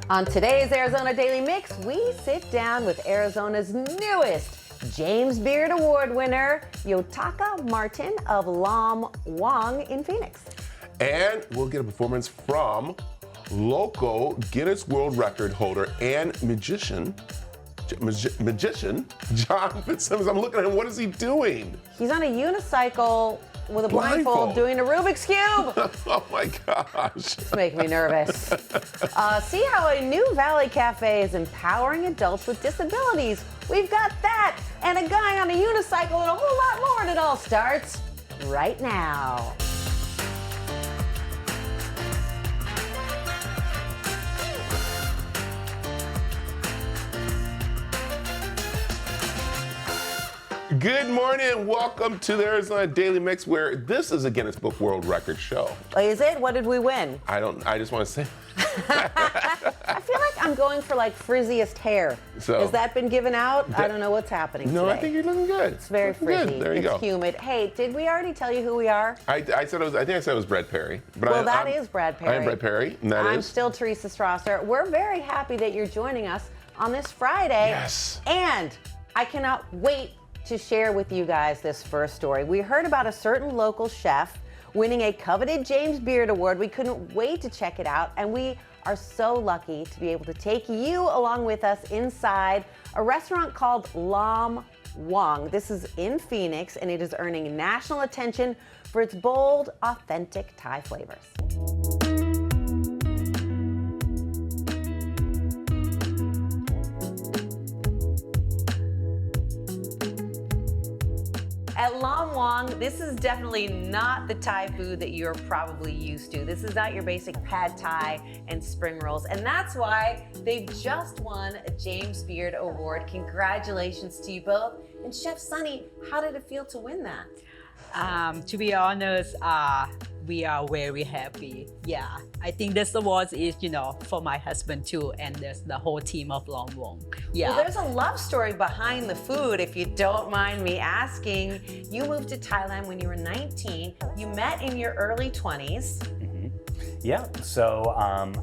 On today's Arizona Daily Mix, we sit down with Arizona's newest James Beard Award winner, Yotaka Martin of Lam Wang in Phoenix. And we'll get a performance from local Guinness World Record holder and magician John Fitzsimmons. I'm looking at him. What is he doing? He's on a unicycle with a blindfold doing a Rubik's Cube. Oh my gosh. It's making me nervous. See how a new Valley Cafe is empowering adults with disabilities. We've got that and a guy on a unicycle and a whole lot more, and it all starts right now. Good morning. Welcome to the Arizona Daily Mix, where this is a Guinness Book World Record show. Is it? What did we win? I just want to say. I feel like I'm going for like frizziest hair. So, has that been given out? I don't know what's happening No, today. I think you're looking good. It's very frizzy. Good. There you go. It's humid. Hey, did we already tell you who we are? I think I said it was Brad Perry. But Well, that is Brad Perry. I am Brad Perry, and I'm still Teresa Strasser. We're very happy that you're joining us on this Friday. Yes. And I cannot wait to share with you guys this first story. We heard about a certain local chef winning a coveted James Beard Award. We couldn't wait to check it out, and we are so lucky to be able to take you along with us inside a restaurant called Lam Wang. This is in Phoenix, and it is earning national attention for its bold, authentic Thai flavors. At Lam Wang, this is definitely not the Thai food that you're probably used to. This is not your basic pad Thai and spring rolls. And that's why they've just won a James Beard Award. Congratulations to you both. And Chef Sunny, how did it feel to win that? To be honest, we are very happy. Yeah, I think this award is, for my husband too, and there's the whole team of Lam Wang. Yeah. Well, there's a love story behind the food, if you don't mind me asking. You moved to Thailand when you were 19. You met in your early 20s. Yeah, so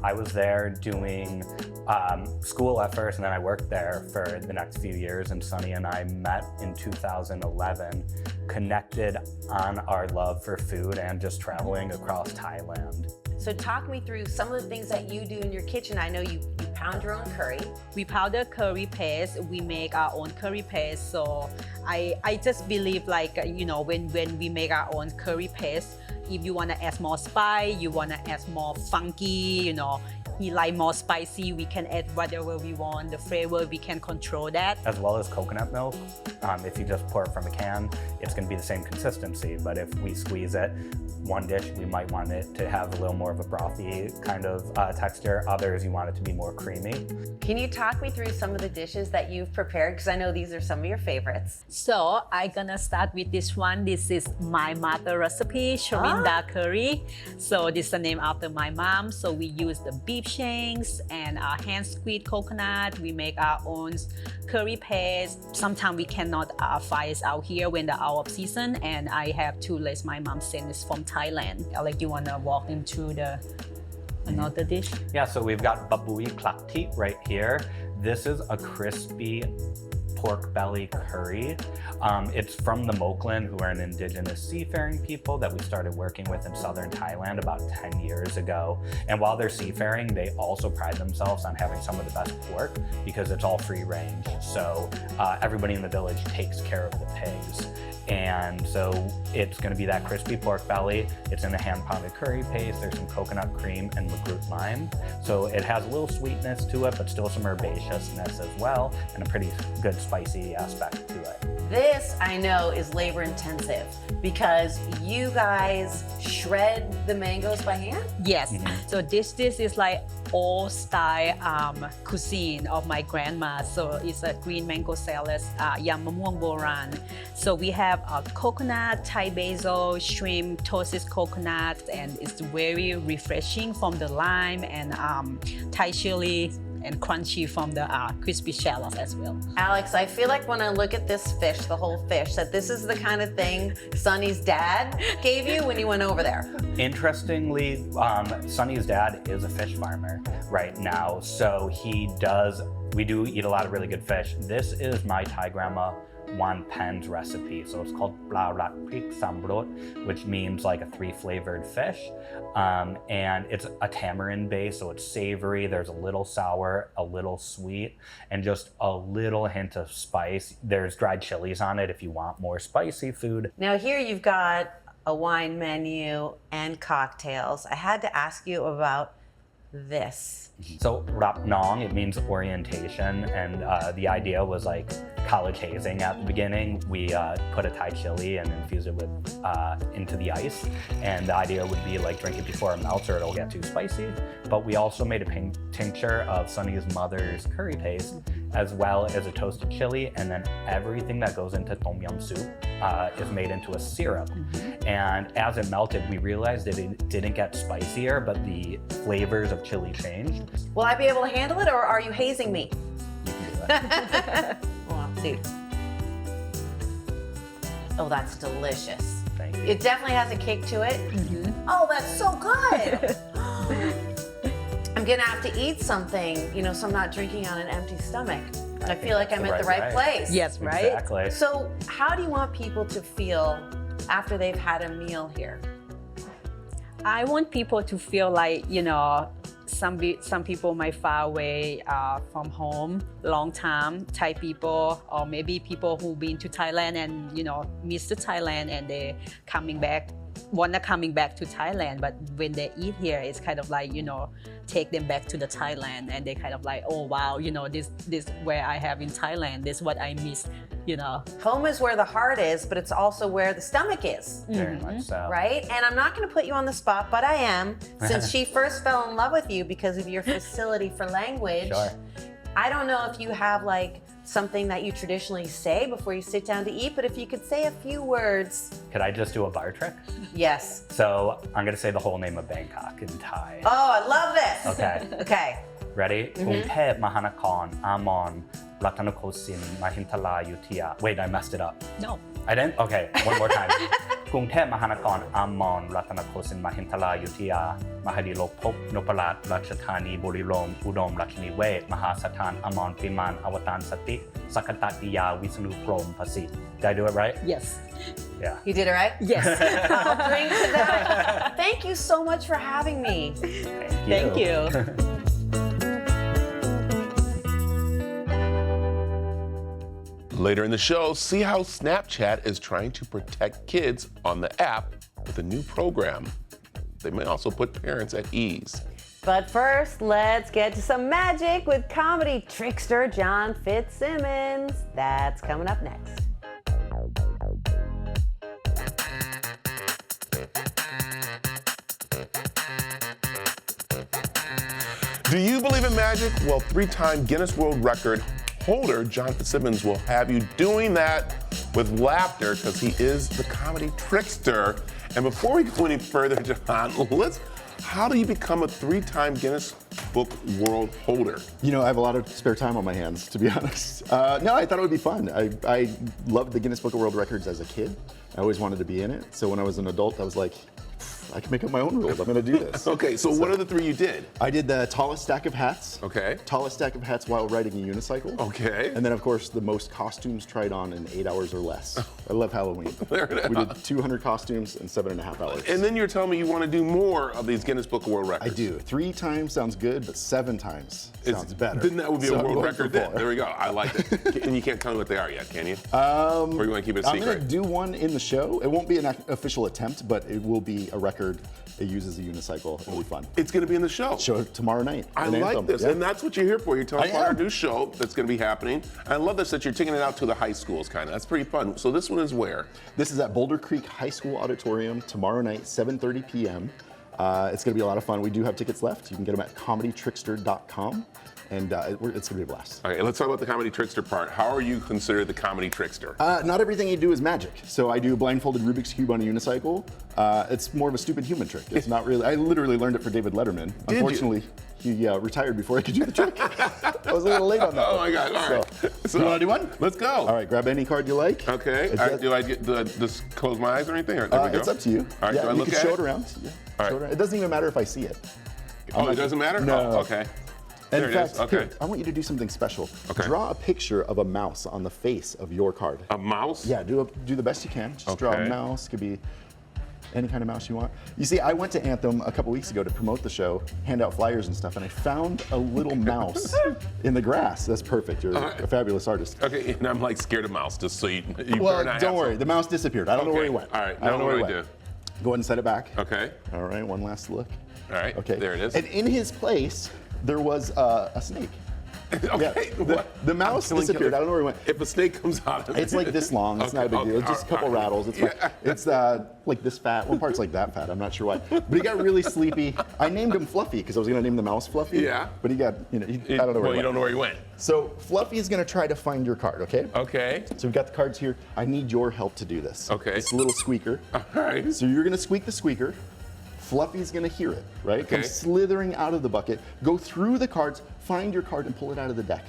I was there doing school at first, and then I worked there for the next few years, and Sunny and I met in 2011, connected on our love for food and just traveling across Thailand. So talk me through some of the things that you do in your kitchen. I know you pound your own curry. We powder curry paste. We make our own curry paste. So I just believe when we make our own curry paste, if you want to add more spice, you want to add more funky, he like more spicy, we can add whatever we want. The flavor, we can control that. As well as coconut milk. If you just pour it from a can, it's going to be the same consistency. But if we squeeze it, one dish, we might want it to have a little more of a brothy kind of texture. Others, you want it to be more creamy. Can you talk me through some of the dishes that you've prepared? Because I know these are some of your favorites. So I'm gonna start with this one. This is my mother recipe, Sharinda curry. So this is the name after my mom. So we use the beef shanks and hand squeezed coconut. We make our own curry paste. Sometimes we cannot find it out here when they're out of season, and I have two lists my mom sent is from Thailand. You wanna walk into the another dish? Yeah, so we've got babui klakti right here. This is a crispy pork belly curry. It's from the Moklan, who are an indigenous seafaring people that we started working with in southern Thailand about 10 years ago. And while they're seafaring, they also pride themselves on having some of the best pork because it's all free range. So everybody in the village takes care of the pigs. And so it's going to be that crispy pork belly. It's in a hand-pounded curry paste. There's some coconut cream and magroot lime. So it has a little sweetness to it, but still some herbaceousness as well, and a pretty good spicy aspect to it. This, I know, is labor intensive because you guys shred the mangoes by hand? Yes. So this is like old style cuisine of my grandma. So it's a green mango salad, yam mamuang boran. So we have coconut, Thai basil, shrimp, toasted coconut, and it's very refreshing from the lime and Thai chili and crunchy from the crispy shallots as well. Alex, I feel like when I look at this fish, the whole fish, that this is the kind of thing Sonny's dad gave you when you went over there. Interestingly, Sonny's dad is a fish farmer right now, so we do eat a lot of really good fish. This is my Thai grandma Wan Pen's recipe. So it's called Pla Rat Prik Sambrot, which means like a 3-flavored fish. And it's a tamarind base, so it's savory. There's a little sour, a little sweet, and just a little hint of spice. There's dried chilies on it if you want more spicy food. Now here you've got a wine menu and cocktails. I had to ask you about this. So Rap Nong, it means orientation, and the idea was like college hazing at the beginning. We put a Thai chili and infuse it with into the ice, and the idea would be like drink it before it melts or it'll get too spicy. But we also made a tincture of Sonny's mother's curry paste, as well as a toasted chili, and then everything that goes into tom yum soup is made into a syrup. And as it melted, we realized that it didn't get spicier, but the flavors of chili changed. Will I be able to handle it, or are you hazing me? You can do that. Well, let's see. Oh, that's delicious. Thank you. It definitely has a kick to it. Oh, that's so good. I'm gonna have to eat something, so I'm not drinking on an empty stomach. I feel like that's I'm the at the right right way. place. Yes, right? Exactly. So how do you want people to feel after they've had a meal here? I want people to feel like, some people might far away from home, long time, Thai people, or maybe people who've been to Thailand and, miss the Thailand and they're coming back to Thailand. But when they eat here, it's kind of like, take them back to the Thailand, and they kind of like, oh wow, this where I have in Thailand, this is what I miss, Home is where the heart is, but it's also where the stomach is. Very much so. Right? And I'm not going to put you on the spot, but I am, since she first fell in love with you because of your facility for language. Sure. I don't know if you have like something that you traditionally say before you sit down to eat, but if you could say a few words. Could I just do a bar trick? Yes. So I'm gonna say the whole name of Bangkok in Thai. Oh, I love this. Okay. Okay. Ready? Gungthep Mahanakon Amon Ratanakosin Mahintala Yutia. Wait, I messed it up. no. I didn't? Okay, one more time. Gungthep Mahanakon Amon Ratanakosin Mahintala Yutia Mahadilopop Nopalat Ratchatani Burirom Udom Ratchani Wet Mahasatan Amon Piman Awatan Sati Sakatatiya Visnu Prom Pasi. Did I do it right? Yes. Yeah. You did it right? Yes. I'll drink to that. Thank you so much for having me. Thank you. Later in the show, see how Snapchat is trying to protect kids on the app with a new program. They may also put parents at ease. But first, let's get to some magic with comedy trickster John Fitzsimmons. That's coming up next. Do you believe in magic? Well, 3-time Guinness World Record holder John Fitzsimmons will have you doing that with laughter because he is the comedy trickster. And before we go any further, John, how do you become a 3-time Guinness Book World holder? I have a lot of spare time on my hands, to be honest. No, I thought it would be fun. I loved the Guinness Book of World Records as a kid. I always wanted to be in it. So when I was an adult, I was like, I can make up my own rules. I'm going to do this. Okay, so what are the 3 you did? I did the tallest stack of hats. Okay. Tallest stack of hats while riding a unicycle. Okay. And then, of course, the most costumes tried on in 8 hours or less. I love Halloween. There it is. We did 200 costumes in 7.5 hours. And then you're telling me you want to do more of these Guinness Book of World Records. I do. 3 times sounds good, but 7 times sounds better. Then that would be So a I'm world going record for then. 4. There we go. I like it. And you can't tell me what they are yet, can you? Or you want to keep it a I'm going secret? to do one in the show. It won't be an official attempt, but it will be a record. It uses a unicycle. It'll be fun. It's going to be in the show. Show it tomorrow night. I in like Anthem. this, Yeah. and that's what you're here for. You're telling us I about our am. new show that's going to be happening. I love this that you're taking it out to the high schools, kind of. That's pretty fun. So this one is where? This is at Boulder Creek High School Auditorium tomorrow night, 7:30 p.m. It's going to be a lot of fun. We do have tickets left. You can get them at comedytrickster.com. and it's gonna be a blast. Okay, let's talk about the comedy trickster part. How are you considered the comedy trickster? Not everything you do is magic. So I do a blindfolded Rubik's Cube on a unicycle. It's more of a stupid human trick. It's not really, I literally learned it for David Letterman. Did Unfortunately, he retired before I could do the trick. I was a little late on that. Oh my God, all right. So, you wanna do one? Let's go. All right, grab any card you like. Okay, do I get just close my eyes or anything? Or, there we go. It's up to you. All right, yeah, do I you look can at show it? it around. Yeah, All right. show it around. It doesn't even matter if I see it. Oh, it doesn't matter? No. Oh, okay. In There it fact, is, okay. here, I want you to do something special. Okay. Draw a picture of a mouse on the face of your card. A mouse? Yeah, do the best you can. Just draw a Okay. mouse. Could be any kind of mouse you want. You see, I went to Anthem a couple weeks ago to promote the show, hand out flyers and stuff, and I found a little mouse in the grass. That's perfect. You're a fabulous artist. Okay, and I'm like scared of mouse, just so you Well, better not don't have worry. some. The mouse disappeared. I don't know where he went. All right, I don't know where he what do I went. Go ahead and set it back. Okay, All right, one last look. all right, Okay. there it is. And in his place, there was a snake. Okay, Yeah, the mouse I'm killing disappeared. killer. I don't know where he went. If a snake comes out of it. It's like this long. It's not a big deal. It's just a couple rattles. It's fine. Yeah. It's like this fat. One part's like that fat. I'm not sure why. But he got really sleepy. I named him Fluffy because I was going to name the mouse Fluffy. Yeah. But he got, I don't know where Well, he you went. don't know where he went. So Fluffy is going to try to find your card, okay? Okay. So we've got the cards here. I need your help to do this. Okay. This little squeaker. All right. So you're going to squeak the squeaker. Fluffy's going to hear it, right? Come Okay. slithering out of the bucket. Go through the cards, find your card, and pull it out of the deck.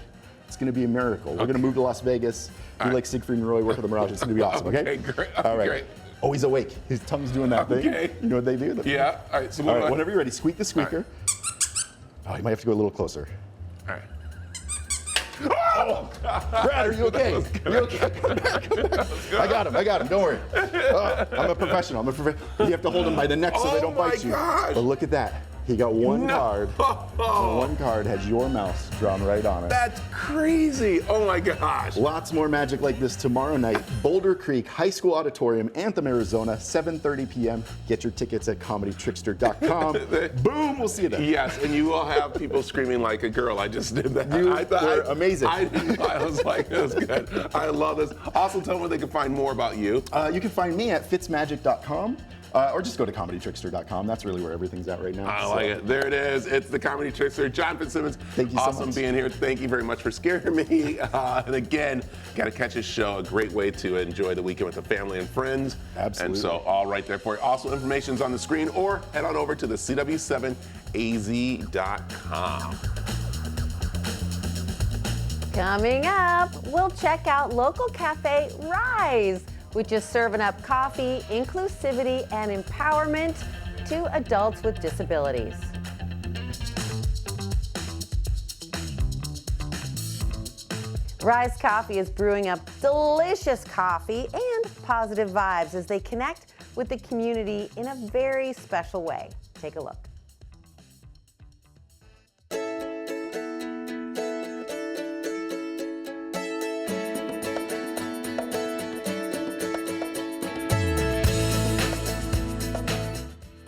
It's going to be a miracle. We're going to move to Las Vegas, do like Siegfried and Roy, work with the Mirage. It's going to be awesome, okay? Okay, great. All right. Great. Oh, he's awake. His tongue's doing that thing. Okay. You know what they do? Yeah. All right. So All what right, do I- whenever you're ready, squeak the squeaker. Oh, you might have to go a little closer. All right. Brad, are you okay? You okay? Come back, come back. I got him. Don't worry. I'm a professional. You have to hold him by the neck so they don't bite you. gosh. But look at that. He got one card. And one card has your mouse drawn right on it. That's crazy. Oh my gosh. Lots more magic like this tomorrow night. Boulder Creek High School Auditorium, Anthem, Arizona, 7:30 p.m. Get your tickets at comedytrickster.com. Boom, we'll see you there. Yes, and you will have people screaming like a girl. I just did that. You I thought were amazing. I was like, it was good. I love this. Also, tell them where they can find more about you. You can find me at fitzmagic.com. Or just go to comedytrickster.com. That's really where everything's at right now. I like it. There it is. It's the comedy trickster, John Fitzsimmons. Thank you so awesome much. being here. Thank you very much for scaring me. And again, got to catch his show. A great way to enjoy the weekend with the family and friends. Absolutely. And so, all right there for you. Also, information's on the screen, or head on over to the CW7AZ.com. Coming up, we'll check out local cafe Rise, which is serving up coffee, inclusivity, and empowerment to adults with disabilities. Rise Coffee is brewing up delicious coffee and positive vibes as they connect with the community in a very special way. Take a look.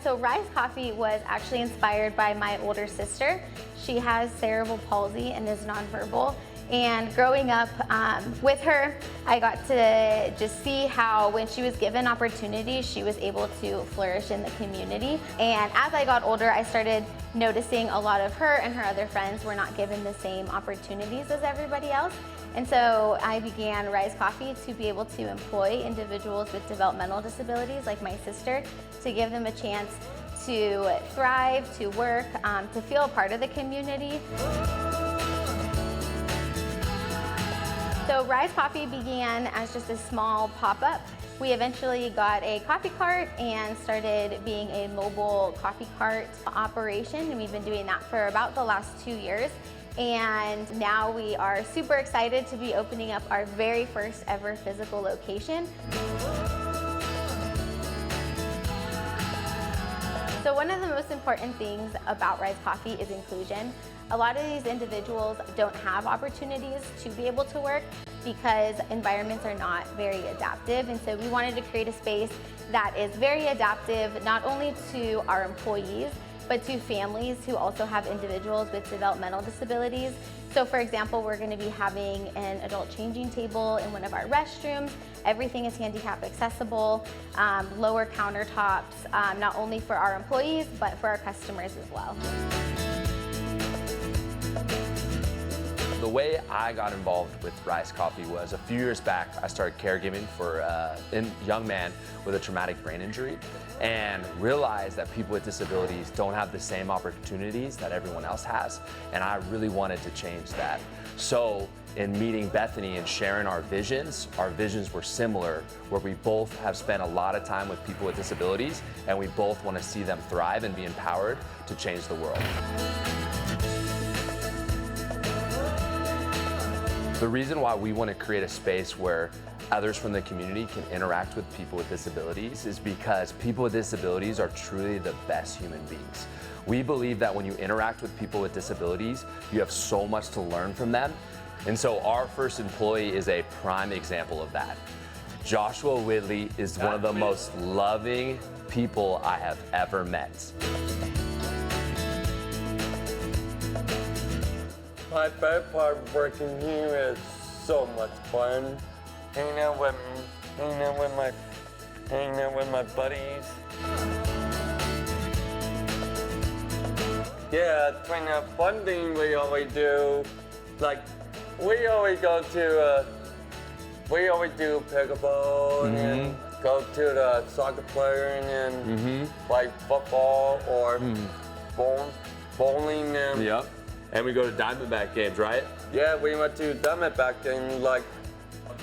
So Rise Coffee was actually inspired by my older sister. She has cerebral palsy and is nonverbal. And growing up with her, I got to just see how when she was given opportunities, she was able to flourish in the community. And as I got older, I started noticing a lot of her and her other friends were not given the same opportunities as everybody else. And so I began Rise Coffee to be able to employ individuals with developmental disabilities like my sister, to give them a chance to thrive, to work, to feel a part of the community. So Rise Coffee began as just a small pop-up. We eventually got a coffee cart and started being a mobile coffee cart operation, and we've been doing that for about the last 2 years. And now we are super excited to be opening up our very first ever physical location. So one of the most important things about Rise Coffee is inclusion. A lot of these individuals don't have opportunities to be able to work because environments are not very adaptive. And so we wanted to create a space that is very adaptive, not only to our employees, but to families who also have individuals with developmental disabilities. So for example, we're going to be having an adult changing table in one of our restrooms. Everything is handicap accessible, lower countertops, not only for our employees, but for our customers as well. the way I got involved with Rise Coffee was a few years back. I started caregiving for a young man with a traumatic brain injury and realized that people with disabilities don't have the same opportunities that everyone else has. And I really wanted to change that. So in meeting Bethany and sharing our visions were similar, where we both have spent a lot of time with people with disabilities and we both want to see them thrive and be empowered to change the world. The reason why we want to create a space where others from the community can interact with people with disabilities is because people with disabilities are truly the best human beings. We believe that when you interact with people with disabilities, you have so much to learn from them. And so our first employee is a prime example of that. Joshua Whitley is one of the most loving people I have ever met. My favorite part of working here is so much fun. Hanging out with my buddies. Yeah, kind of fun thing we always do. Like, we always do pickleball and go to the soccer player and then play football or bowling and And we go to Diamondback games, right? yeah, we went to Diamondback and like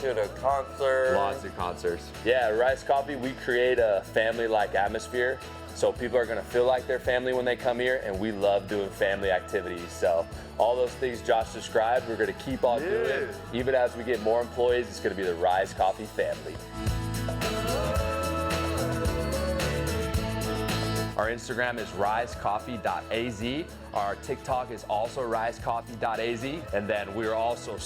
to the concert. Lots of concerts. Yeah, at Rise Coffee, we create a family-like atmosphere. So people are gonna feel like they're family when they come here, and we love doing family activities. So all those things Josh described, we're gonna keep on doing. Even as we get more employees, it's gonna be the Rise Coffee family. Our Instagram is risecoffee.az. Our TikTok is also risecoffee.az. And then we're also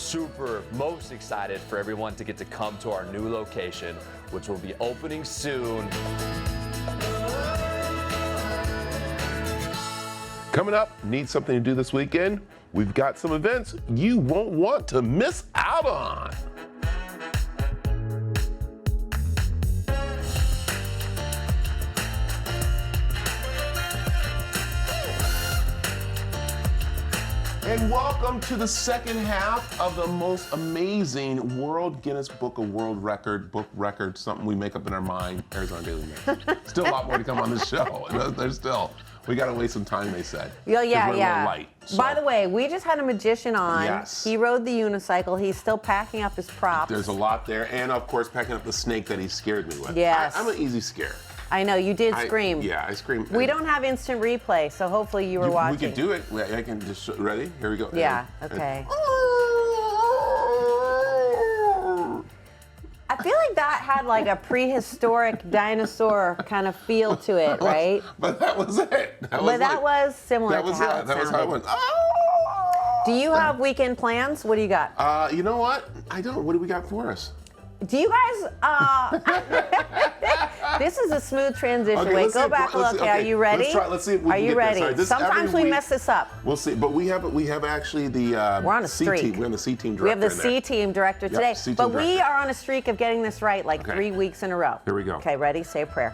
most excited for everyone to get to come to our new location, which will be opening soon. Coming up, need something to do this weekend? We've got some events you won't want to miss out on. And welcome to the second half of the most amazing World Guinness Book of World Record, something we make up in our mind, Arizona Daily Mail. Still a lot more to come on the show. There's still, we gotta waste some time, they said. Yeah, We're a little light, so. By the way, we just had a magician on. Yes. He rode the unicycle. He's still packing up his props. There's a lot there, and of course, packing up the snake that he scared me with. Yes. I'm an easy scare. I know, you did scream. Yeah, I screamed. We don't have instant replay, so hopefully you were watching. We could do it. I can just, ready? Here we go. Yeah, okay. I feel like that had like a prehistoric dinosaur kind of feel to it, right? But that was it. That was similar that was to how it. it That was how it went. Do you have weekend plans? What do you got? You know what? I don't. What do we got for us? Do you guys, this is a smooth transition. Okay, Wait, go back a look. Okay, are you ready? Let's try. Let's see if we Are can you get ready? this. Right, Sometimes we mess this up. We'll see. But we have actually the We're on a C streak. team. We're on the C team director. We have the in there. C team director today. C team but we director. are on a streak of getting this right like 3 weeks in a row. Here we go. Okay, ready? Say a prayer.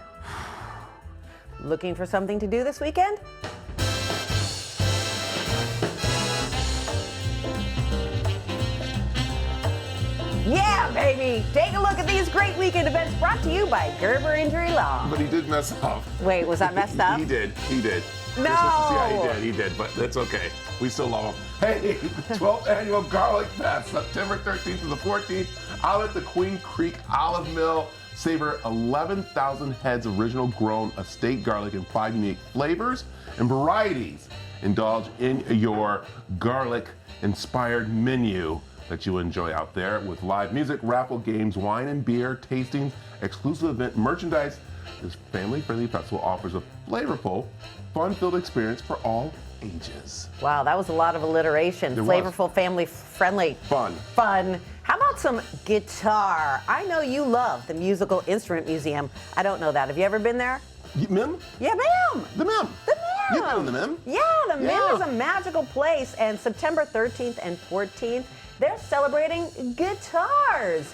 Looking for something to do this weekend? Yeah, baby! Take a look at these great weekend events brought to you by Gerber Injury Law. But he did mess up. Wait, was that messed up? He did. No! Yeah, he did. But that's okay. We still love him. Hey, the 12th annual Garlic Fest, September 13th to the 14th, out at the Queen Creek Olive Mill. Savor 11,000 heads of original grown estate garlic in 5 unique flavors and varieties. Indulge in your garlic-inspired menu that you enjoy out there with live music, raffle games, wine and beer, tastings, exclusive event merchandise. This family-friendly festival offers a flavorful, fun-filled experience for all ages. Wow, that was a lot of alliteration. It was. Flavorful, family-friendly. Fun. How about some guitar? I know you love the Musical Instrument Museum. I don't know that. Have you ever been there? MIM? Yeah, ma'am. The MIM. The MIM. You've been in the MIM. Yeah, the MIM is a magical place. And September 13th and 14th, they're celebrating guitars.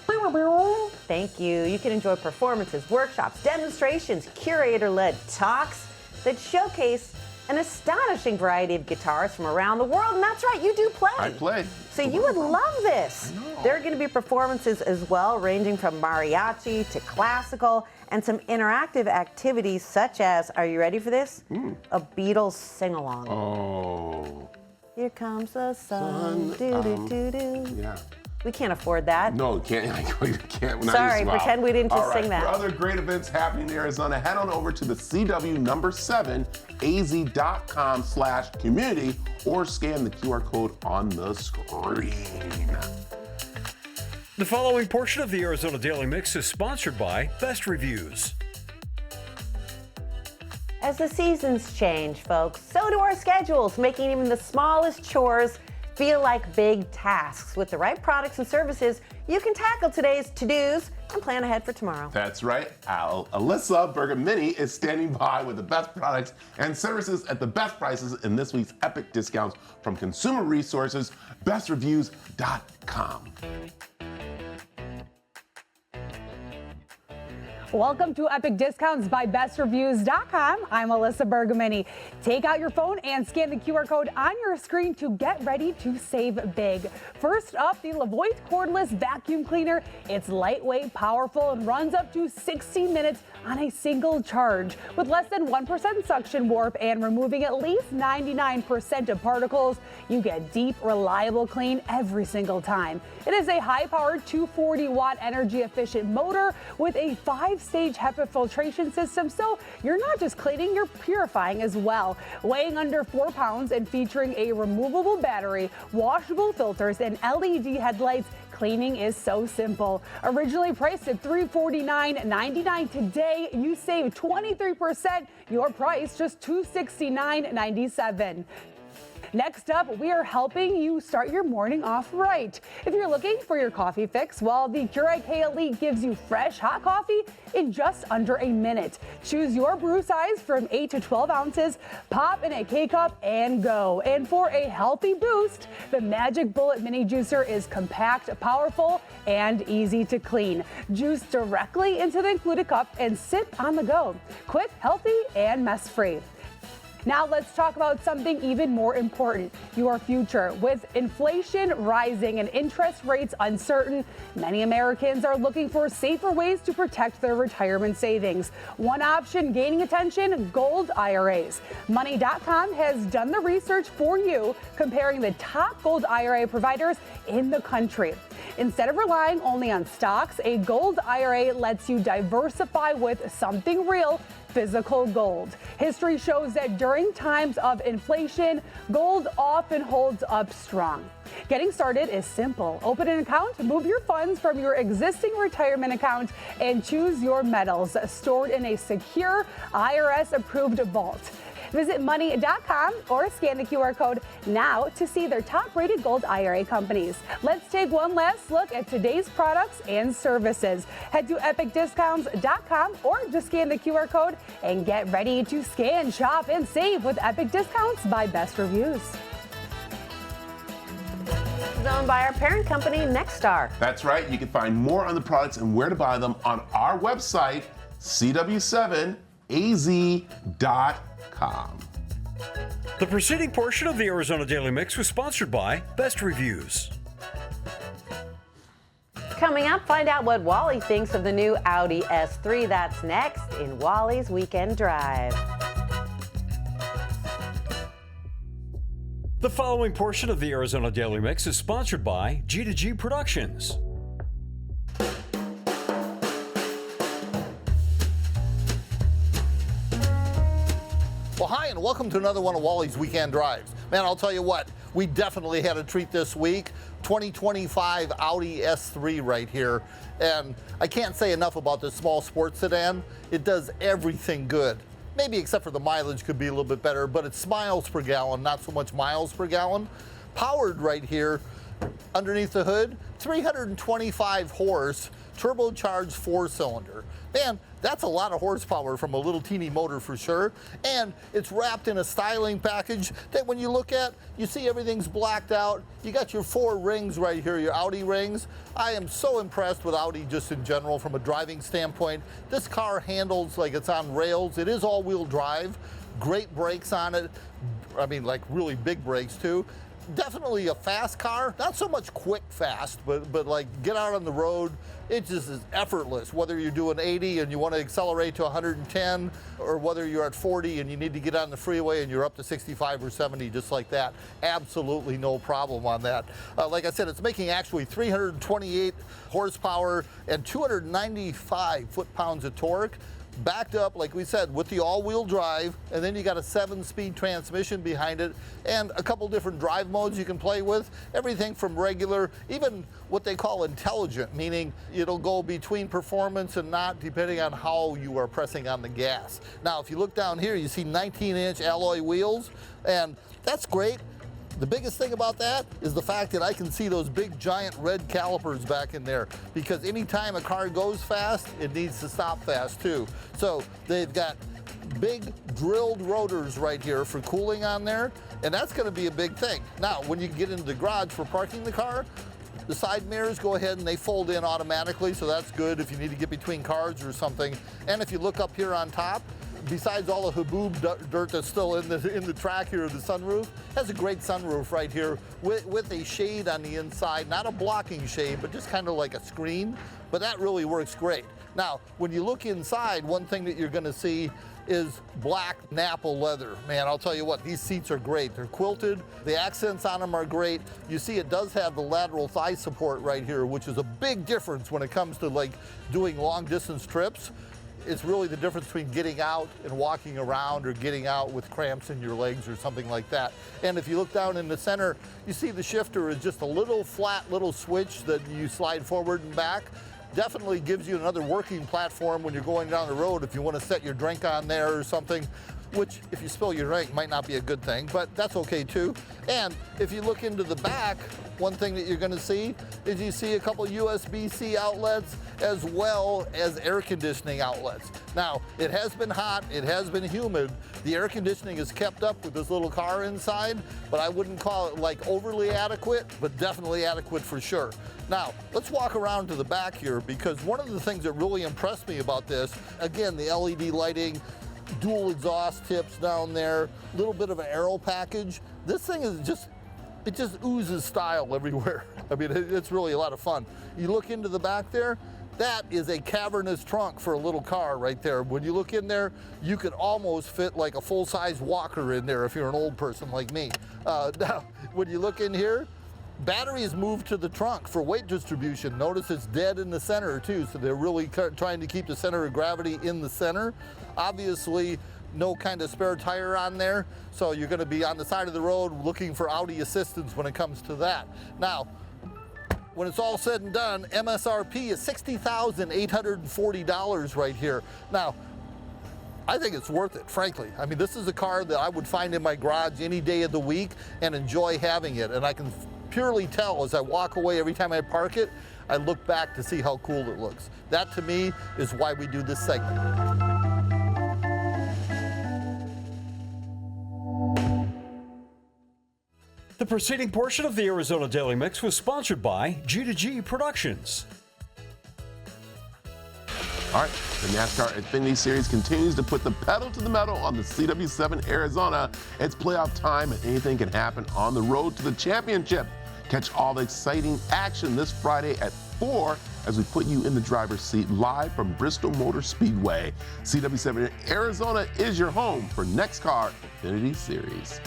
Thank you. You can enjoy performances, workshops, demonstrations, curator-led talks that showcase an astonishing variety of guitars from around the world. And that's right, you do play. I play. So you would love this. There are going to be performances as well, ranging from mariachi to classical, and some interactive activities such as, are you ready for this? A Beatles sing-along. Oh. Here comes the sun. Do-do-do-do. Yeah. We can't afford that. No, can't. We can't. We're not Sorry, used to pretend we didn't just All right, sing that. For other great events happening in Arizona, head on over to the CW7AZ.com/community or scan the QR code on the screen. The following portion of the Arizona Daily Mix is sponsored by Best Reviews. As the seasons change, folks, so do our schedules, making even the smallest chores feel like big tasks. With the right products and services, you can tackle today's to-dos and plan ahead for tomorrow. That's right. Alyssa Bergamini is standing by with the best products and services at the best prices in this week's epic discounts from Consumer Resources, bestreviews.com. Welcome to Epic Discounts by BestReviews.com. I'm Alyssa Bergamini. Take out your phone and scan the QR code on your screen to get ready to save big. First up, the Levoit cordless vacuum cleaner. It's lightweight, powerful, and runs up to 60 minutes on a single charge. With less than 1% suction warp and removing at least 99% of particles, you get deep, reliable clean every single time. It is a high-powered 240-watt energy-efficient motor with a 5-stage HEPA filtration system, so you're not just cleaning, you're purifying as well. Weighing under 4 pounds and featuring a removable battery, washable filters, and LED headlights, cleaning is so simple. Originally priced at $349.99, today you save 23%. Your price just $269.97. Next up, we are helping you start your morning off right. If you're looking for your coffee fix, well, the Keurig K Elite gives you fresh, hot coffee in just under a minute. Choose your brew size from 8 to 12 ounces, pop in a K-cup, and go. And for a healthy boost, the Magic Bullet Mini Juicer is compact, powerful, and easy to clean. Juice directly into the included cup and sip on the go. Quick, healthy, and mess-free. Now let's talk about something even more important, your future. With inflation rising and interest rates uncertain, many Americans are looking for safer ways to protect their retirement savings. One option gaining attention, gold IRAs. Money.com has done the research for you, comparing the top gold IRA providers in the country. Instead of relying only on stocks, a gold IRA lets you diversify with something real, physical gold. History shows that during times of inflation, gold often holds up strong. Getting started is simple. Open an account, move your funds from your existing retirement account, and choose your metals stored in a secure IRS-approved vault. Visit money.com or scan the QR code now to see their top-rated gold IRA companies. Let's take one last look at today's products and services. Head to epicdiscounts.com or just scan the QR code and get ready to scan, shop, and save with Epic Discounts by Best Reviews. It's owned by our parent company, Nexstar. That's right. You can find more on the products and where to buy them on our website, CW7AZ.com. The preceding portion of the Arizona Daily Mix was sponsored by Best Reviews. Coming up, find out what Wally thinks of the new Audi S3. That's next in Wally's Weekend Drive. The following portion of the Arizona Daily Mix is sponsored by G2G Productions. Well, hi, and welcome to another one of Wally's Weekend Drives. Man, I'll tell you what, we definitely had a treat this week. 2025 Audi S3 right here. And I can't say enough about this small sports sedan. It does everything good. Maybe except for the mileage could be a little bit better, but it's miles per gallon, not so much miles per gallon. Powered right here underneath the hood, 325 horse, turbocharged 4-cylinder. Man, that's a lot of horsepower from a little teeny motor for sure. And it's wrapped in a styling package that when you look at, you see everything's blacked out. You got your 4 rings right here, your Audi rings. I am so impressed with Audi just in general from a driving standpoint. This car handles like it's on rails. It is all-wheel drive, great brakes on it. I mean, like really big brakes too. Definitely a fast car, not so much quick fast, but like get out on the road, it just is effortless. Whether you're doing 80 and you want to accelerate to 110, or whether you're at 40 and you need to get on the freeway and you're up to 65 or 70 just like that, absolutely no problem on that. Like I said, it's making actually 328 horsepower and 295 foot-pounds of torque. Backed up, like we said, with the all-wheel drive, and then you got a 7-speed transmission behind it, and a couple different drive modes you can play with. Everything from regular, even what they call intelligent, meaning it'll go between performance and not, depending on how you are pressing on the gas. Now, if you look down here, you see 19-inch alloy wheels, and that's great. The biggest thing about that is the fact that I can see those big giant red calipers back in there, because anytime a car goes fast, it needs to stop fast too. So they've got big drilled rotors right here for cooling on there, and that's going to be a big thing. Now, when you get into the garage for parking the car, the side mirrors go ahead and they fold in automatically, so that's good if you need to get between cars or something. And if you look up here on top, besides all the haboob dirt that's still in the track here, the sunroof has a great sunroof right here with a shade on the inside, not a blocking shade, but just kind of like a screen. But that really works great. Now, when you look inside, one thing that you're going to see is black Napa leather. Man, I'll tell you what, these seats are great. They're quilted. The accents on them are great. You see it does have the lateral thigh support right here, which is a big difference when it comes to like doing long distance trips. It's really the difference between getting out and walking around, or getting out with cramps in your legs or something like that. And if you look down in the center, you see the shifter is just a little flat little switch that you slide forward and back. Definitely gives you another working platform when you're going down the road if you want to set your drink on there or something, which if you spill your drink might not be a good thing, but that's okay too. And if you look into the back, one thing that you're going to see is you see a couple USB-C outlets as well as air conditioning outlets. Now, it has been hot, it has been humid. The air conditioning is kept up with this little car inside, but I wouldn't call it like overly adequate, but definitely adequate for sure. Now, let's walk around to the back here, because one of the things that really impressed me about this, again, the LED lighting, dual exhaust tips down there, a little bit of an aero package. This thing is just, it just oozes style everywhere. I mean, it's really a lot of fun. You look into the back there, that is a cavernous trunk for a little car right there. When you look in there, you could almost fit like a full-size walker in there if you're an old person like me. Now, when you look in here, battery is moved to the trunk for weight distribution. Notice it's dead in the center too, so they're really trying to keep the center of gravity in the center. Obviously, no kind of spare tire on there, so you're going to be on the side of the road looking for Audi assistance when it comes to that. Now, when it's all said and done, MSRP is $60,840 right here. Now, I think it's worth it, frankly. I mean, this is a car that I would find in my garage any day of the week and enjoy having it, and I can purely tell as I walk away every time I park it, I look back to see how cool it looks. That to me is why we do this segment. The preceding portion of the Arizona Daily Mix was sponsored by G2G Productions. All right, the NASCAR Xfinity Series continues to put the pedal to the metal on the CW7 Arizona. It's playoff time and anything can happen on the road to the championship. Catch all the exciting action this Friday at 4 as we put you in the driver's seat live from Bristol Motor Speedway. CW7 Arizona is your home for NextCar Xfinity Series.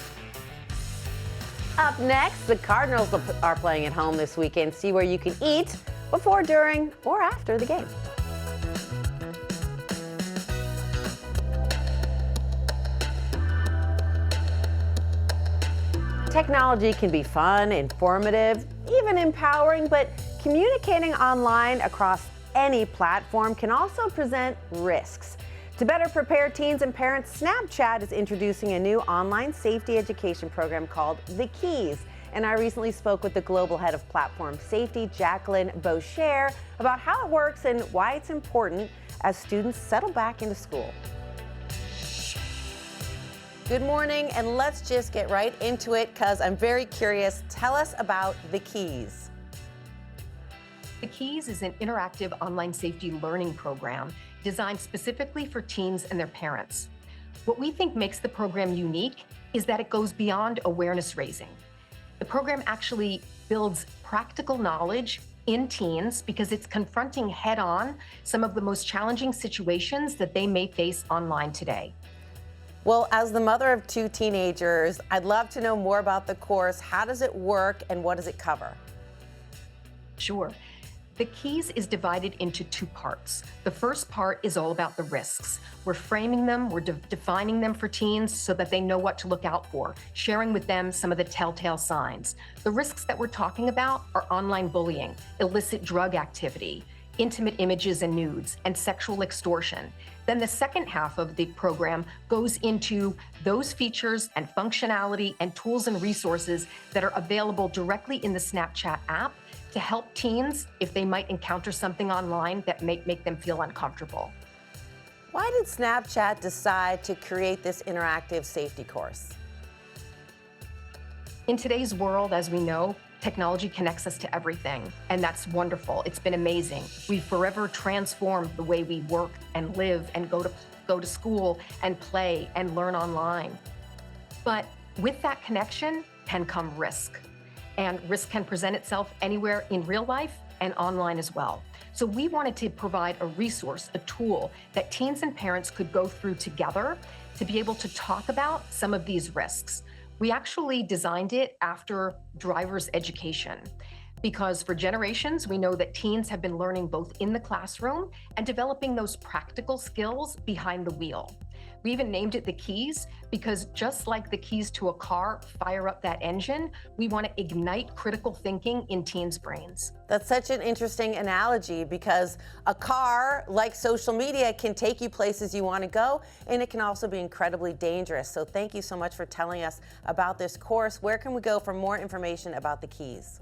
Up next, the Cardinals are playing at home this weekend. See where you can eat before, during, or after the game. Technology can be fun, informative, even empowering, but communicating online across any platform can also present risks. To better prepare teens and parents, Snapchat is introducing a new online safety education program called The Keys. And I recently spoke with the global head of platform safety, Jacqueline Boucher, about how it works and why it's important as students settle back into school. Good morning, and let's just get right into it because I'm very curious. Tell us about The Keys. The Keys is an interactive online safety learning program designed specifically for teens and their parents. What we think makes the program unique is that it goes beyond awareness raising. The program actually builds practical knowledge in teens because it's confronting head-on some of the most challenging situations that they may face online today. Well, as the mother of 2 teenagers, I'd love to know more about the course. How does it work and what does it cover? Sure. The Keys is divided into 2 parts. The first part is all about the risks. We're framing them, we're defining them for teens so that they know what to look out for, sharing with them some of the telltale signs. The risks that we're talking about are online bullying, illicit drug activity, intimate images and nudes, and sexual extortion. Then the second half of the program goes into those features and functionality and tools and resources that are available directly in the Snapchat app to help teens if they might encounter something online that may make them feel uncomfortable. Why did Snapchat decide to create this interactive safety course? In today's world, as we know, technology connects us to everything, and that's wonderful. It's been amazing. We've forever transformed the way we work and live and go to school and play and learn online. But with that connection can come risk. And risk can present itself anywhere in real life and online as well. So we wanted to provide a resource, a tool that teens and parents could go through together to be able to talk about some of these risks. We actually designed it after driver's education because for generations, we know that teens have been learning both in the classroom and developing those practical skills behind the wheel. We even named it the Keys because just like the keys to a car fire up that engine, we want to ignite critical thinking in teens' brains. That's such an interesting analogy because a car, like social media, can take you places you want to go, and it can also be incredibly dangerous. So thank you so much for telling us about this course. Where can we go for more information about the Keys?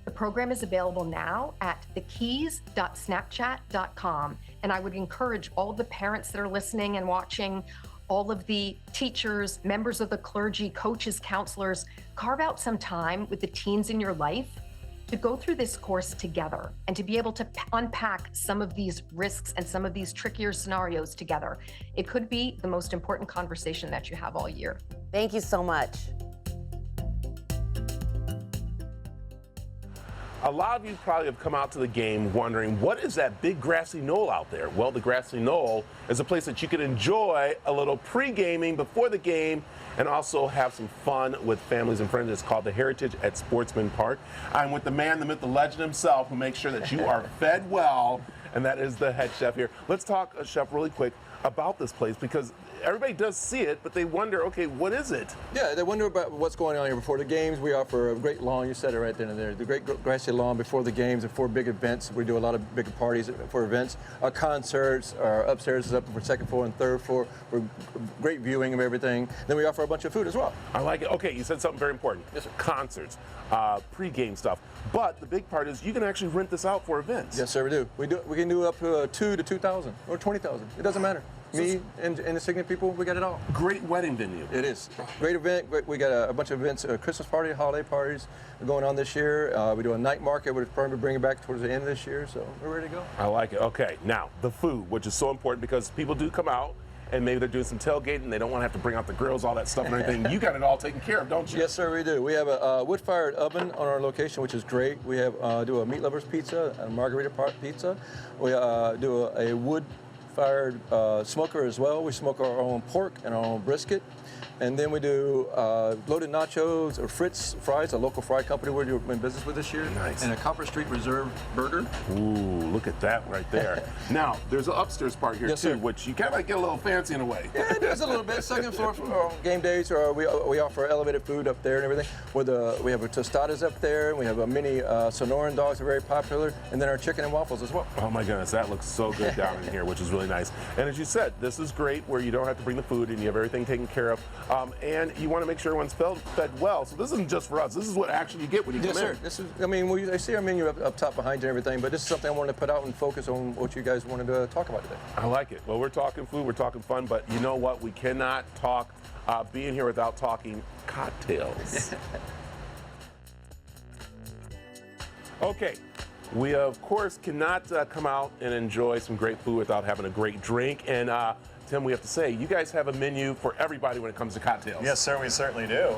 The program is available now at thekeys.snapchat.com. And I would encourage all the parents that are listening and watching, all of the teachers, members of the clergy, coaches, counselors, carve out some time with the teens in your life to go through this course together and to be able to unpack some of these risks and some of these trickier scenarios together. It could be the most important conversation that you have all year. Thank you so much. A lot of you probably have come out to the game wondering, what is that big grassy knoll out there? Well, the grassy knoll is a place that you can enjoy a little pre-gaming before the game and also have some fun with families and friends. It's called the Heritage at Sportsman Park. I'm with the man, the myth, the legend himself who makes sure that you are fed well, and that is the head chef here. Let's talk, Chef, really quick about this place because everybody does see it, but they wonder, okay, what is it? Yeah, they wonder about what's going on here before the games. We offer a great lawn, you said it right then and there, the great grassy lawn before the games and for big events. We do a lot of big parties for events. Our concerts, our upstairs is up for second floor and third floor for great viewing of everything. Then we offer a bunch of food as well. I like it. Okay, you said something very important. Yes, sir. Concerts, pre-game stuff. But the big part is you can actually rent this out for events. Yes, sir, we do. We can do up to 2 to 2,000 or 20,000. It doesn't matter. Me and the significant people, we got it all. Great wedding venue. It is. Great event. We got a bunch of events, Christmas party, holiday parties going on this year. We do a night market, which we're probably bringing back towards the end of this year, so we're ready to go. I like it. Okay, now the food, which is so important because people do come out and maybe they're doing some tailgating, they don't want to have to bring out the grills, all that stuff and everything. You got it all taken care of, don't you? Yes, sir, we do. We have a wood-fired oven on our location, which is great. We have do a meat lovers pizza, a margarita pizza. We do a wood-fired smoker as well. We smoke our own pork and our own brisket. And then we do loaded nachos or Fritz Fries, a local fry company we're in business with this year. Nice. And a Copper Street Reserve burger. Ooh, look at that right there. Now, there's an upstairs part here, yes, too, sir. which you kind of get a little fancy in a way. Yeah, it is a little bit. Second floor for game days, or we offer elevated food up there and everything. We have a tostadas up there, and we have a mini Sonoran dogs are very popular, and then our chicken and waffles as well. Oh my goodness, that looks so good down in here, which is really nice. And as you said, this is great where you don't have to bring the food and you have everything taken care of. And you want to make sure everyone's fed well. So this isn't just for us. This is what actually you get when you come in. Yes, sir. This is, I mean, I see our menu up top behind you and everything, but this is something I wanted to put out and focus on what you guys wanted to talk about today. I like it. Well, we're talking food, we're talking fun, but you know what? We cannot talk being here without talking cocktails. Okay. We, of course, cannot come out and enjoy some great food without having a great drink. And Tim, we have to say, you guys have a menu for everybody when it comes to cocktails. Yes, sir, we certainly do.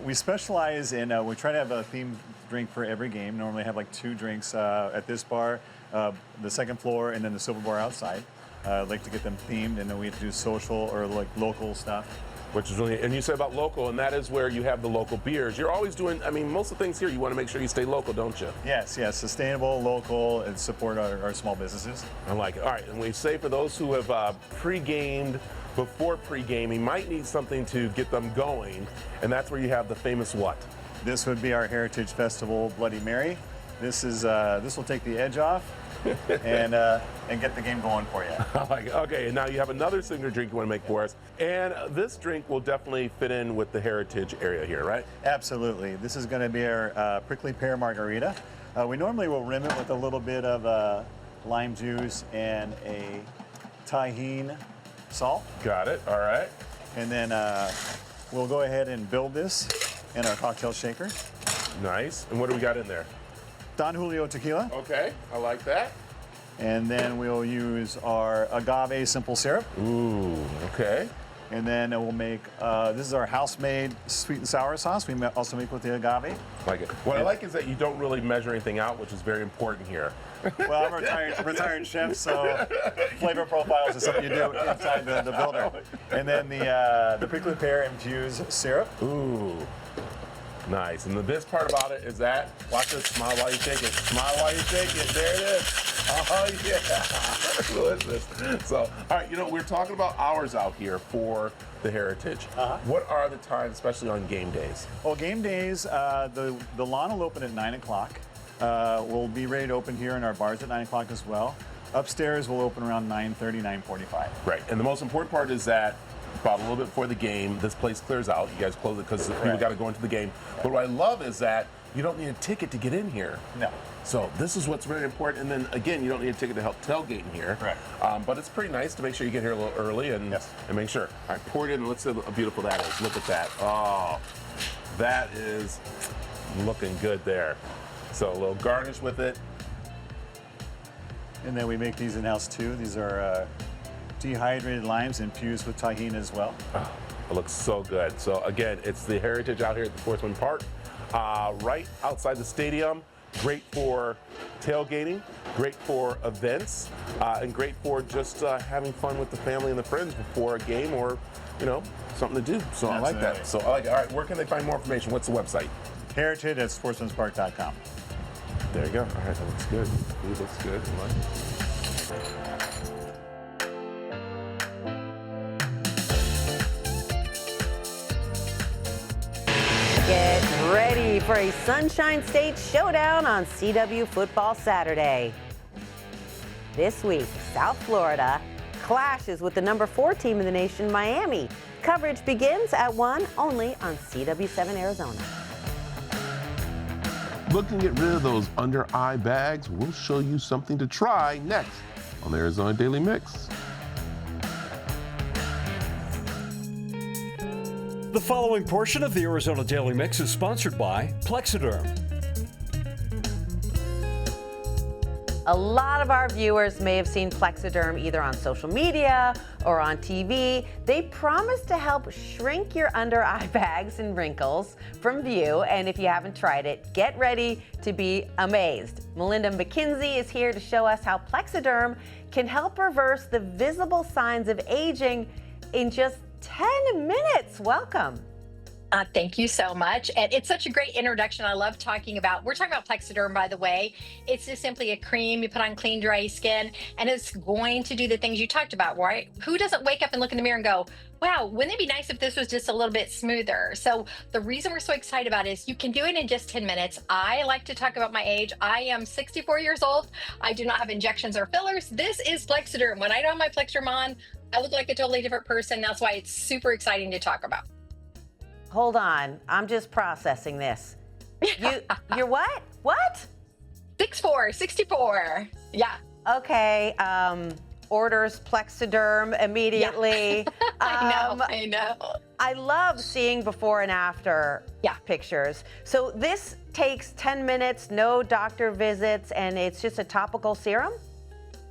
We specialize in, we try to have a themed drink for every game. Normally have like 2 drinks at this bar, the second floor, and then the silver bar outside. I'd like to get them themed, and then we do social or like local stuff. Which is really, and you said about local, and that is where you have the local beers. You're always doing, I mean, most of the things here, you want to make sure you stay local, don't you? Yes, sustainable, local, and support our small businesses. I like it. All right, and we say for those who have pre-gamed before pre-gaming, might need something to get them going, and that's where you have the famous what? This would be our Heritage Festival Bloody Mary. This will take the edge off and get the game going for you. I like it. Okay, and now you have another signature drink you want to make for us, and this drink will definitely fit in with the Heritage area here, right? Absolutely. This is going to be our prickly pear margarita. We normally will rim it with a little bit of lime juice and a tahini salt. Got it. All right. And then we'll go ahead and build this in our cocktail shaker. Nice. And what do we got in there? Don Julio tequila. Okay, I like that. And then we'll use our agave simple syrup. Ooh, okay. And then we'll make, this is our house-made sweet and sour sauce. We also make with the agave. Like it. What I like is that you don't really measure anything out, which is very important here. Well, I'm a retired chef, so flavor profiles is something you do inside the builder. And then the prickly pear infused syrup. Ooh. Nice. And the best part about it is that, watch this, smile while you shake it. Smile while you shake it. There it is. Oh, yeah. Who is this? So, all right, we're talking about hours out here for the Heritage. What are the times, especially on game days? Well, game days, the lawn will open at 9 o'clock. We'll be ready to open here in our bars at 9 o'clock as well. Upstairs, we'll open around 9:30, 9:45. Right. And the most important part is that about a little bit before the game, this place clears out. You guys close it because people got to go into the game. But what I love is that you don't need a ticket to get in here. No. So this is what's very important. And then again, you don't need a ticket to help tailgate in here. Correct. But it's pretty nice to make sure you get here a little early and make sure. All right, pour it in and let's see how beautiful that is. Look at that. Oh, that is looking good there. So a little garnish with it. And then we make these in-house too. These are dehydrated limes infused with tahini as well. Oh, it looks so good. So again, it's the Heritage out here at the Sportsman Park, right outside the stadium. Great for tailgating, great for events, and great for just having fun with the family and the friends before a game or, something to do. So I like that. So I like it. All right, where can they find more information? What's the website? Heritage at sportsmanspark.com. There you go. All right, that looks good. Food looks good. I like it. Get ready for a Sunshine State showdown on CW Football Saturday. This week, South Florida clashes with the number 4 team in the nation, Miami. Coverage begins at 1 only on CW7 Arizona. Looking to get rid of those under-eye bags? We'll show you something to try next on the Arizona Daily Mix. The following portion of the Arizona Daily Mix is sponsored by Plexiderm. A lot of our viewers may have seen Plexiderm either on social media or on TV. They promise to help shrink your under-eye bags and wrinkles from view, and if you haven't tried it, get ready to be amazed. Melinda McKinsey is here to show us how Plexiderm can help reverse the visible signs of aging in just 10 minutes. Welcome. Thank you so much. And it's such a great introduction. I love talking about, we're talking about Plexiderm, by the way. It's just simply a cream you put on clean, dry skin, and it's going to do the things you talked about, right? Who doesn't wake up and look in the mirror and go, wow, wouldn't it be nice if this was just a little bit smoother? So the reason we're so excited about it is you can do it in just 10 minutes. I like to talk about my age. I am 64 years old. I do not have injections or fillers. This is Plexiderm. When I don't have my Plexiderm on, I look like a totally different person. That's why it's super exciting to talk about. Hold on, I'm just processing this. You're what? What? 6'4", 64. Yeah. Okay. Orders Plexiderm immediately. Yeah. I know. I love seeing before and after pictures. So this takes 10 minutes, no doctor visits, and it's just a topical serum?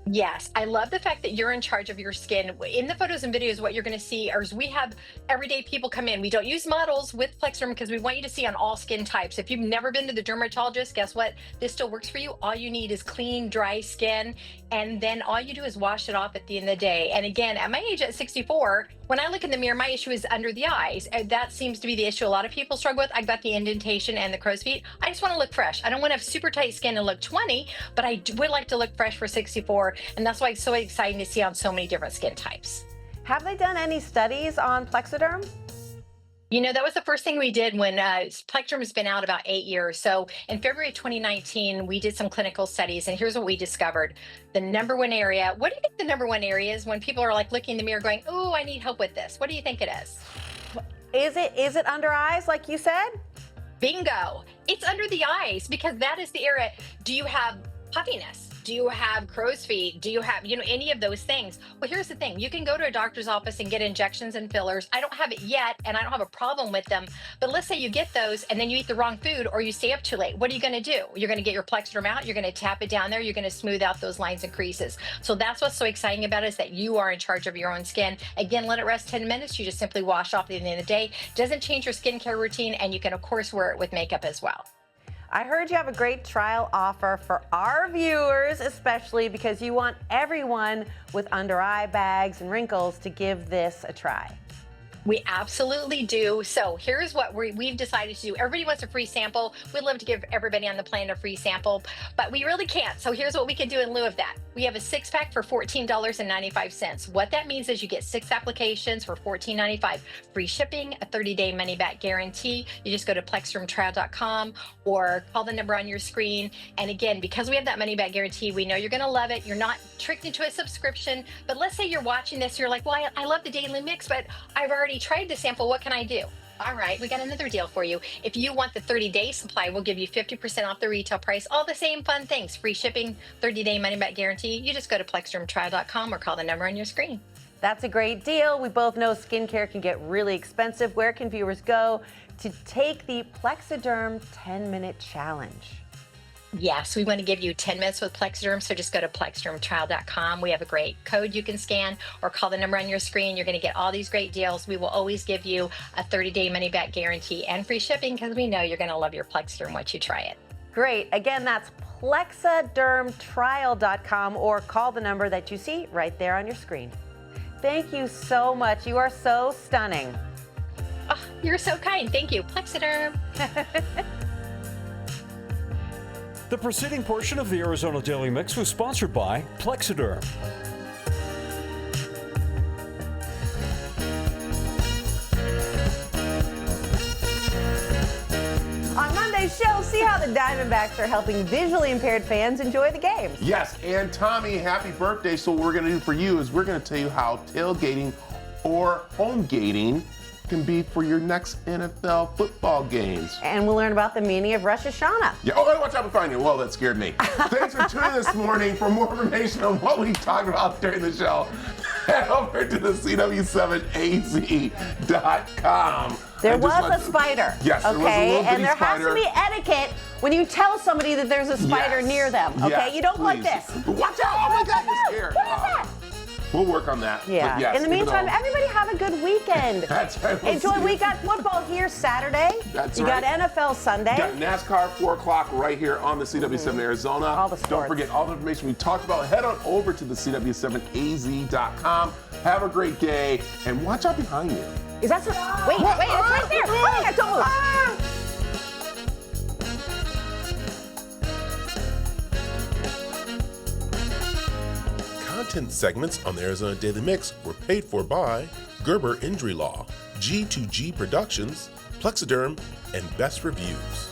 Yes, I love the fact that you're in charge of your skin. In the photos and videos, what you're going to see is we have everyday people come in. We don't use models with Plexderm because we want you to see on all skin types. If you've never been to the dermatologist, guess what? This still works for you. All you need is clean, dry skin, and then all you do is wash it off at the end of the day. And again, at my age, at 64, when I look in the mirror, my issue is under the eyes. And that seems to be the issue a lot of people struggle with. I've got the indentation and the crow's feet. I just want to look fresh. I don't want to have super tight skin and look 20, but I would like to look fresh for 64. And that's why it's so exciting to see on so many different skin types. Have they done any studies on Plexaderm? You know, that was the first thing we did when Plexderm has been out about 8 years. So in February 2019, we did some clinical studies, and here's what we discovered. The number one area, what do you think the number one area is when people are like looking in the mirror going, oh, I need help with this? What do you think it is? Is it under eyes, like you said? Bingo. It's under the eyes, because that is the area. Do you have puffiness? Do you have crow's feet? Do you have, any of those things? Well, here's the thing. You can go to a doctor's office and get injections and fillers. I don't have it yet, and I don't have a problem with them. But let's say you get those and then you eat the wrong food or you stay up too late. What are you going to do? You're going to get your Plexderm out. You're going to tap it down there. You're going to smooth out those lines and creases. So that's what's so exciting about it, is that you are in charge of your own skin. Again, let it rest 10 minutes. You just simply wash off at the end of the day. Doesn't change your skincare routine, and you can, of course, wear it with makeup as well. I heard you have a great trial offer for our viewers, especially because you want everyone with under eye bags and wrinkles to give this a try. We absolutely do. So here's what we've decided to do. Everybody wants a free sample. We'd love to give everybody on the planet a free sample, but we really can't. So here's what we can do in lieu of that. We have a 6-pack for $14.95. What that means is you get 6 applications for $14.95. Free shipping, a 30-day money-back guarantee. You just go to plexdermtrial.com or call the number on your screen. And again, because we have that money-back guarantee, we know you're going to love it. You're not tricked into a subscription. But let's say you're watching this, you're like, well, I love the Daily Mix, but I've already tried the sample. What can I do? All right, we got another deal for you. If you want the 30-day supply, we'll give you 50% off the retail price. All the same fun things. Free shipping, 30-day money-back guarantee. You just go to plexdermtrial.com or call the number on your screen. That's a great deal. We both know skincare can get really expensive. Where can viewers go to take the Plexaderm 10-minute challenge? Yes, we want to give you 10 minutes with Plexderm, so just go to plexdermtrial.com. We have a great code you can scan or call the number on your screen. You're going to get all these great deals. We will always give you a 30-day money-back guarantee and free shipping, because we know you're going to love your Plexderm once you try it. Great. Again, that's plexadermtrial.com or call the number that you see right there on your screen. Thank you so much. You are so stunning. Oh, you're so kind. Thank you. Plexaderm. The preceding portion of the Arizona Daily Mix was sponsored by Plexaderm. On Monday's show, see how the Diamondbacks are helping visually impaired fans enjoy the games. Yes, and Tommy, happy birthday. So what we're going to do for you is we're going to tell you how tailgating or home gating can be for your next NFL football games. And we'll learn about the meaning of Rosh Hashanah. Yeah, oh, watch out, we find you. Well, that scared me. Thanks for tuning in this morning. For more information on what we talked about during the show, head over to the CW7AZ.com. There was a spider. Yes, there was a little and there spider. has to be etiquette when you tell somebody that there's a spider near them. Okay, Yes, you don't go like please. this. Watch out! Oh my God, you're scared. What is that? We'll work on that. Yeah. But yes, In the meantime, everybody have a good weekend. That's right. We'll Enjoy. see. We got football here Saturday. That's you right. got NFL Sunday. You got NASCAR 4 o'clock right here on the CW7 Arizona. All the Don't sports. forget all the information we talked about. Head on over to the CW7AZ.com. Have a great day and watch out behind you. Is that so? Wait, it's right there. Wait, don't move. Content segments on the Arizona Daily Mix were paid for by Gerber Injury Law, G2G Productions, Plexaderm, and Best Reviews.